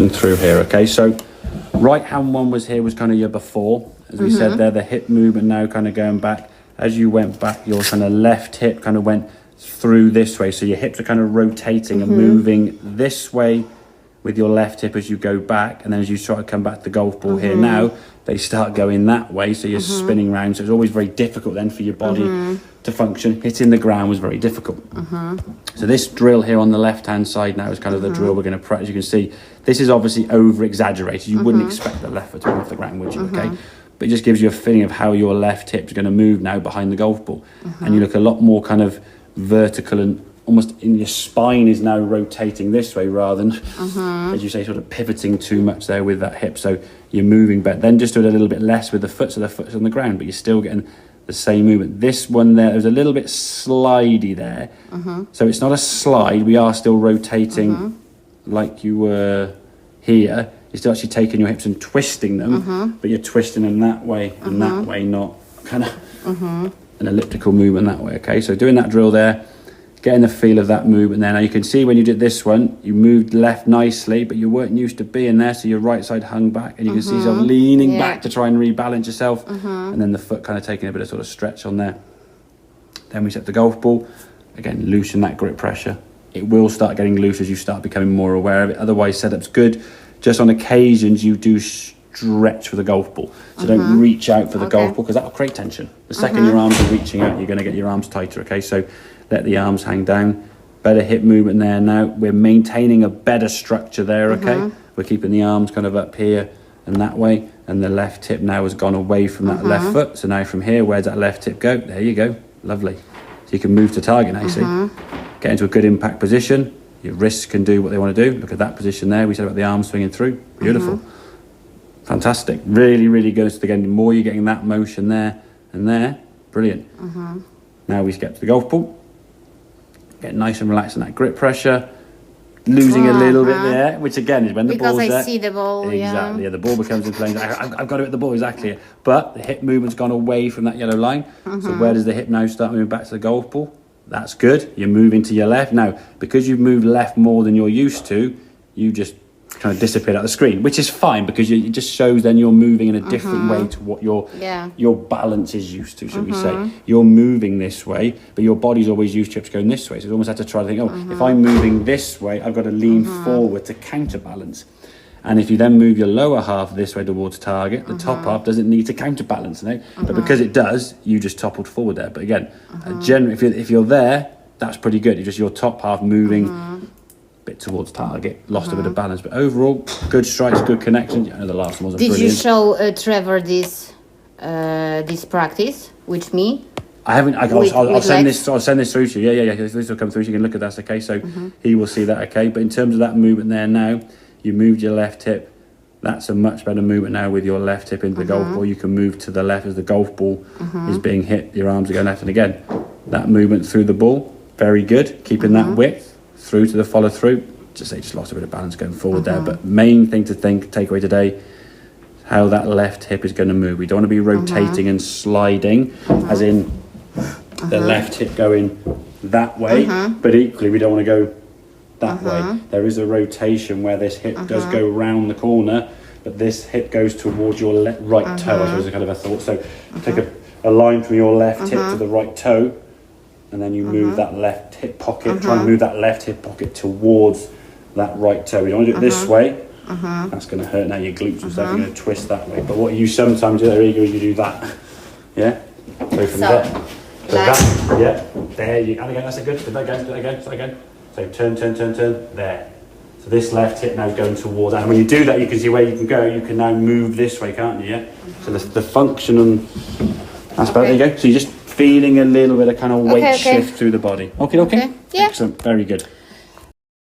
flexion through here, okay? So right hand one was kind of your before. As we said there, the hip movement now kind of going back. As you went back, your kind of left hip kind of went through this way. So your hips are kind of rotating and moving this way with your left hip as you go back. And then as you try to come back to the golf ball here now, they start going that way. So you're spinning around. So it's always very difficult then for your body to function. Hitting the ground was very difficult. So this drill here on the left-hand side now is kind of the drill we're going to practice. You can see this is obviously over-exaggerated. You wouldn't expect the left foot to be off the ground, would you? Okay. But it just gives you a feeling of how your left hip's going to move now behind the golf ball. And you look a lot more kind of vertical and almost in your spine is now rotating this way rather than, as you say, sort of pivoting too much there with that hip. So you're moving better. Then just do it a little bit less with the foot, so the foot's on the ground, but you're still getting the same movement. This one there's a little bit slidey there. So it's not a slide. We are still rotating like you were here. You're still actually taking your hips and twisting them, but you're twisting them that way and that way, not kind of an elliptical movement that way, okay? So doing that drill there, getting the feel of that movement there. Now you can see when you did this one, you moved left nicely, but you weren't used to being there, so your right side hung back, and you can see yourself leaning back to try and rebalance yourself, and then the foot kind of taking a bit of sort of stretch on there. Then we set the golf ball, again, loosen that grip pressure. It will start getting loose as you start becoming more aware of it. Otherwise, setup's good. Just on occasions, you do stretch for the golf ball. So don't reach out for the golf ball because that will create tension. The second your arms are reaching out, you're going to get your arms tighter, okay? So let the arms hang down. Better hip movement there now. We're maintaining a better structure there, okay? We're keeping the arms kind of up here and that way. And the left hip now has gone away from that left foot. So now from here, where's that left hip go? There you go. Lovely. So you can move to target now, you see? Get into a good impact position. Your wrists can do what they want to do. Look at that position there. We said about the arms swinging through. Beautiful. Fantastic. Really, really good. So again, the more you're getting that motion there and there, brilliant. Now we get to the golf ball. Get nice and relaxed in that grip pressure. Losing a little bit there, which again is when the ball's there. Because I see the ball, Exactly, yeah, the ball becomes inflamed. I've got to hit the ball, exactly. But the hip movement's gone away from that yellow line. So where does the hip now start moving back to the golf ball? That's good. You're moving to your left. Now, because you've moved left more than you're used to, you just kind of disappeared out the screen, which is fine because it just shows then you're moving in a different way to what your balance is used to, should we say. You're moving this way, but your body's always used to hips going this way. So you almost have to try to think, if I'm moving this way, I've got to lean forward to counterbalance. And if you then move your lower half this way towards target, the top half doesn't need to counterbalance, no? But because it does, you just toppled forward there. But again, generally, if you're there, that's pretty good. You're just your top half moving a bit towards target, lost a bit of balance. But overall, good strikes, good connection. I know the last one wasn't brilliant. Did you show Trevor this practice with me? I haven't. I'll send this. I'll send this through to you. Yeah. This will come through. So you can look at that. Okay. So he will see that. Okay. But in terms of that movement there now, you moved your left hip. That's a much better movement now with your left hip into the golf ball. You can move to the left as the golf ball is being hit. Your arms are going left. And again, that movement through the ball, very good. Keeping that width through to the follow through. Just lost a bit of balance going forward there. But main thing to take away today, how that left hip is going to move. We don't want to be rotating and sliding, as in the left hip going that way. But equally, we don't want to go that way. There is a rotation where this hip does go round the corner, but this hip goes towards your right toe. I suppose is kind of a thought. So take a line from your left hip to the right toe, and then you move that left hip pocket. Try and move that left hip pocket towards that right toe. You don't want to do it this way. That's going to hurt now your glutes and stuff. You're going to twist that way. But what you sometimes do there, you do that. Yeah. So from there. So that. Yeah. There you. And again, that's a good. Do that again. Do that again. Do that again. So turn, there. So this left hip now is going towards, and when you do that, you can see where you can go. You can now move this way, can't you? Yeah. So the function and that's about there you go. So you're just feeling a little bit of kind of weight shift through the body. Okay. Yeah. Excellent. Very good.